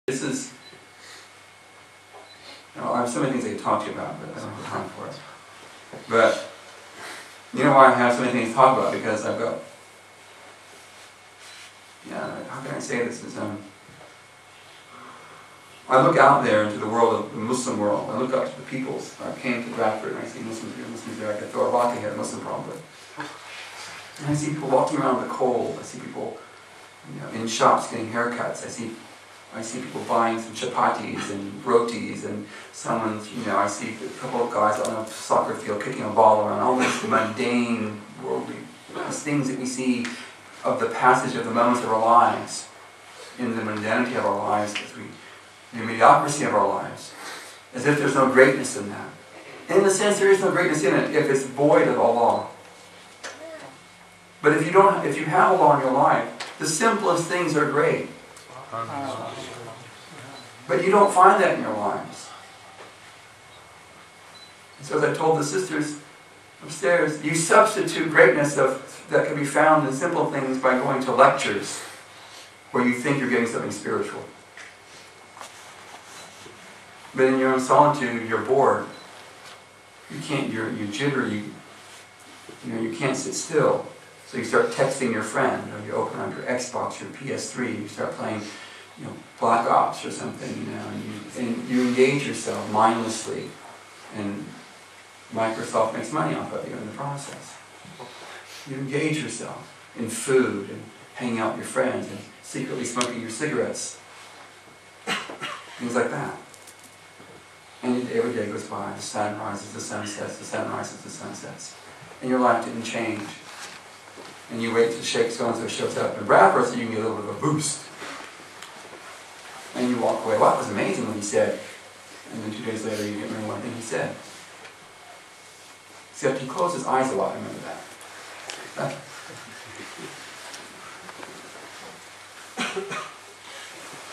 This is, I have so many things I could talk to you about, but I don't have time for it. But, you know why I have so many things to talk about? Because I've got, how can I say this? I look out there into the world of the Muslim world. I look up to the peoples. I came to Bradford and I see Muslims here, Muslims there. I could throw a rock ahead, a Muslim probably. And I see people walking around in the cold. I see people, in shops getting haircuts. I see people buying some chapatis and rotis, and someone's, I see a couple of guys on a soccer field kicking a ball around. All these mundane, worldly things that we see of the passage of the moments of our lives, in the mundanity of our lives, in the mediocrity of our lives, as if there's no greatness in that. And in a sense, there is no greatness in it if it's void of Allah. But if you have Allah in your life, the simplest things are great. But you don't find that in your lives. And so as I told the sisters upstairs, you substitute greatness that can be found in simple things by going to lectures where you think you're getting something spiritual. But in your own solitude, you're bored. You can't, you're jittery, you can't sit still. So you start texting your friend, or you open on your Xbox, your PS3, you start playing, Black Ops or something, and you engage yourself mindlessly, and Microsoft makes money off of you in the process. You engage yourself in food, and hanging out with your friends, and secretly smoking your cigarettes. Things like that. And every day goes by, the sun rises, the sun sets, the sun rises, the sun sets. And your life didn't change. And you wait till Shaykh so-and-so shows up in Bradford so you can get a little bit of a boost. And you walk away, wow, it was amazing what he said. And then 2 days later you remember one thing he said. Except he closed his eyes a lot, I remember that.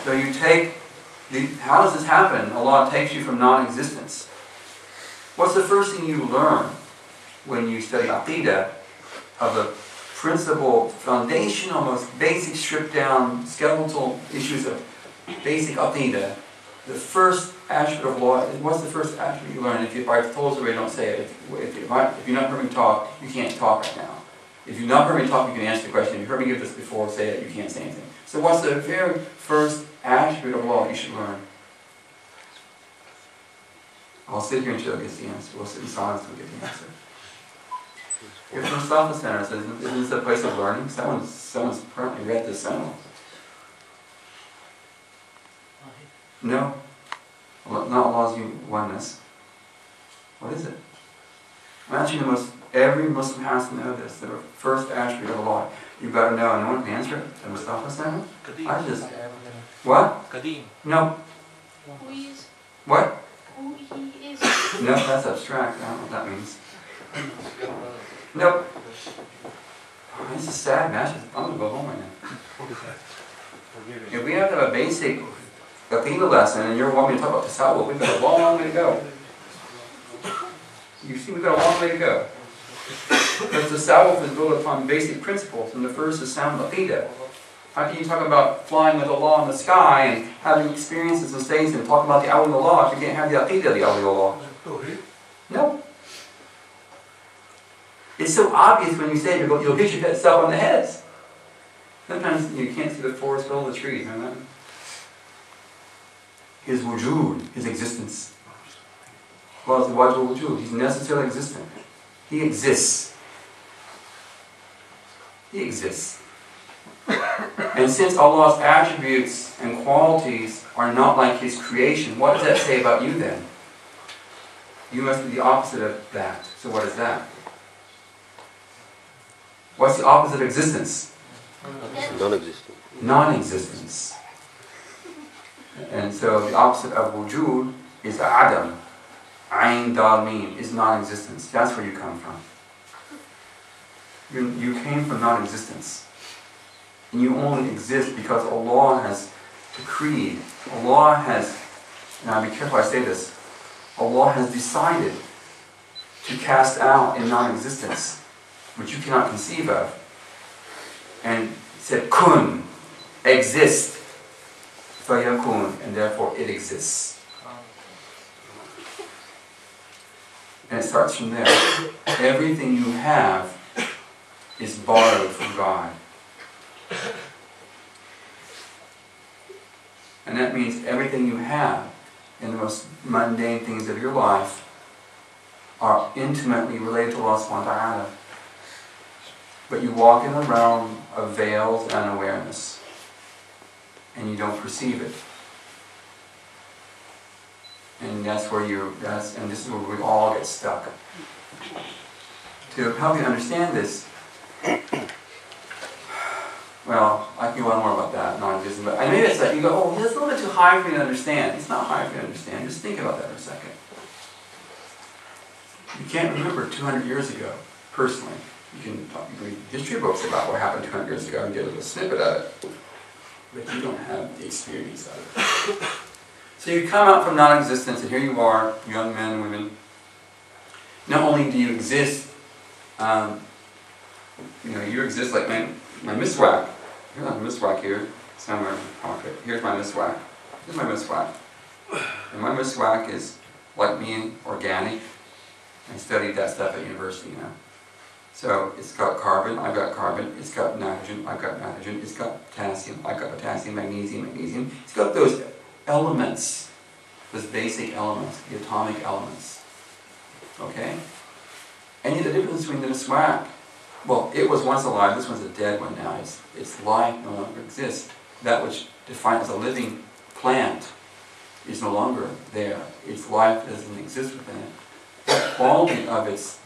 So you take, how does this happen? Allah takes you from non-existence. What's the first thing you learn when you study Aqidah of the principal, foundational, most basic, stripped down, skeletal issues of basic Aqidah? The first attribute of law, what's the first attribute you learn? If I've told you already, don't say it. If you've not heard me talk, you can't talk right now. If you've not heard me talk, you can answer the question. If you've heard me give this before, say it, you can't say anything. So what's the very first attribute of law you should learn? I'll sit here until it gets the answer. We'll sit in silence until we get the answer. Here's the Al-Mustafa Center. So isn't this a place of learning? Someone's apparently read this center. No. Not Allah's oneness. What is it? Imagine every Muslim has to know this. The first attribute of Allah. You've got to know. And no one can answer it. The Mustafa Center? I just... What? Qadim. No. Who he is. What? Who he is. No, that's abstract. I don't know what that means. Nope. Oh, this is sad, man. I'm going to go home right now. If we have to have a basic Aqidah lesson and you're wanting me to talk about Tasawwuf, we've got a long way to go. You see, we've got a long way to go. Because Tasawwuf is built upon basic principles, and the first is sound Aqidah. How can you talk about flying with Allah in the sky and having experiences and states and talking about the awliya if you can't have the Aqidah of the awliya? No. It's so obvious when you say it, you'll hit yourself on the heads. Sometimes you can't see the forest for all the trees. Remember? His wujud, his existence. Well, it's the wajud wujud. He's necessarily existent. He exists. He exists. And since Allah's attributes and qualities are not like His creation, what does that say about you then? You must be the opposite of that. So what is that? What's the opposite of existence? Non-existent. Non-existence. And so the opposite of wujud is adam. Ayn dal mim is non-existence. That's where you come from. You came from non-existence. And you only exist because Allah has decreed. Allah has, now be careful I say this, Allah has decided to cast out in non-existence, which you cannot conceive of, and said, kun, exist. فَيَكُونُ, and therefore it exists. And it starts from there. Everything you have is borrowed from God. And that means everything you have in the most mundane things of your life are intimately related to Allah subhanahu wa ta'ala. But you walk in the realm of veils and awareness, and you don't perceive it. And that's where and this is where we all get stuck. To help you understand this, well, I can go on more about that, non-existent, but I know that's like, you go, oh, that's a little bit too high for you to understand. It's not high for you to understand. Just think about that for a second. You can't remember 200 years ago, personally. You can read history books about what happened 200 years ago and get a little snippet of it, but you don't have the experience of it. So you come out from non-existence, and here you are, young men and women. Not only do you exist, you exist like my miswak. Here's my miswak here, somewhere in my pocket. Here's my miswak. Here's my miswak. And my miswak is, like me, organic. I studied that stuff at university, So it's got carbon, I've got carbon. It's got nitrogen, I've got nitrogen. It's got potassium, I've got potassium, magnesium, magnesium. It's got those elements, those basic elements, the atomic elements. Okay? And yet the difference between the miswak, well, it was once alive, this one's a dead one now. Its life no longer exists. That which defined as a living plant is no longer there. Its life doesn't exist within it. The quality of it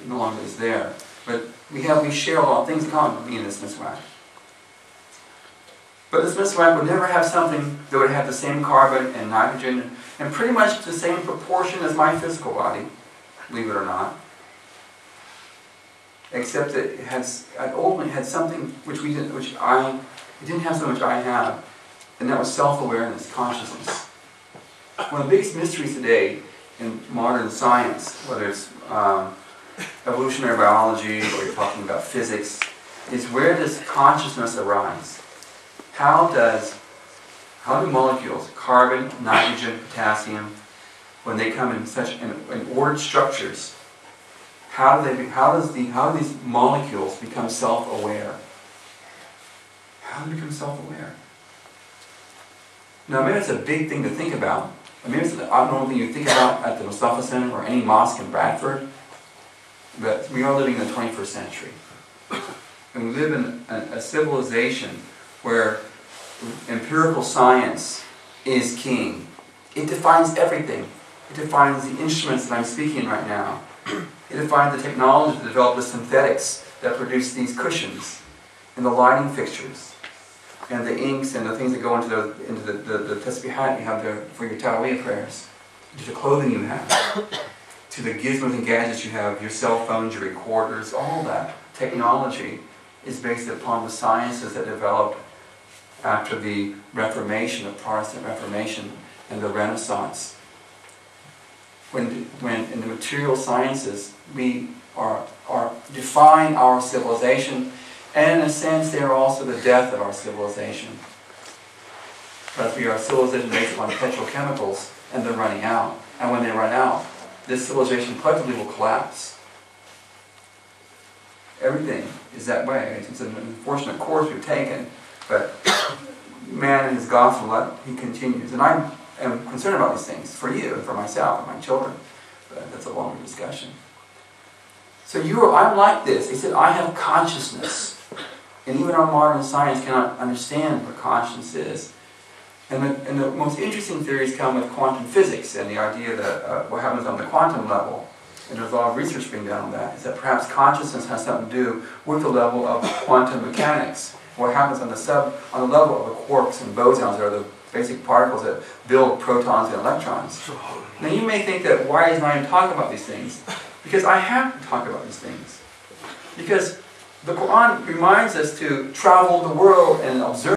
no longer is there. But we share a lot of things in common, me and this miswak. But this miswak would never have something that would have the same carbon and nitrogen and pretty much the same proportion as my physical body, believe it or not. Except that it ultimately had something which it didn't have so much I have, and that was self-awareness, consciousness. One of the biggest mysteries today in modern science, whether it's evolutionary biology or you're talking about physics, is where does consciousness arise? How do molecules, carbon, nitrogen, potassium, when they come in such in ordered structures, how do these molecules become self-aware? How do they become self-aware? Now maybe it's a big thing to think about. Maybe it's an abnormal thing you think about at the Al-Mustafa Center or any mosque in Bradford. But we are living in the 21st century. And we live in a civilization where empirical science is king. It defines everything. It defines the instruments that I'm speaking right now. It defines the technology to develop the synthetics that produce these cushions and the lighting fixtures and the inks and the things that go into the tasbihat you have there for your Tawiyah prayers, to the clothing you have, to the gizmos and gadgets you have, your cell phones, your recorders, all that technology is based upon the sciences that developed after the Reformation, the Protestant Reformation, and the Renaissance. When in the material sciences we define our civilization, and in a sense they are also the death of our civilization. But we are a civilization based upon petrochemicals, and they're running out. And when they run out, this civilization collectively will collapse. Everything is that way. It's an unfortunate course we've taken, but man in his gospel, he continues. And I am concerned about these things for you and for myself and my children. But that's a longer discussion. So I'm like this. He said, I have consciousness. And even our modern science cannot understand what consciousness is. And the most interesting theories come with quantum physics and the idea that what happens on the quantum level, and there's a lot of research being done on that, is that perhaps consciousness has something to do with the level of quantum mechanics. What happens on the level of the quarks and bosons, are the basic particles that build protons and electrons. Now you may think that why isn't I even talking about these things? Because I have to talk about these things. Because the Quran reminds us to travel the world and observe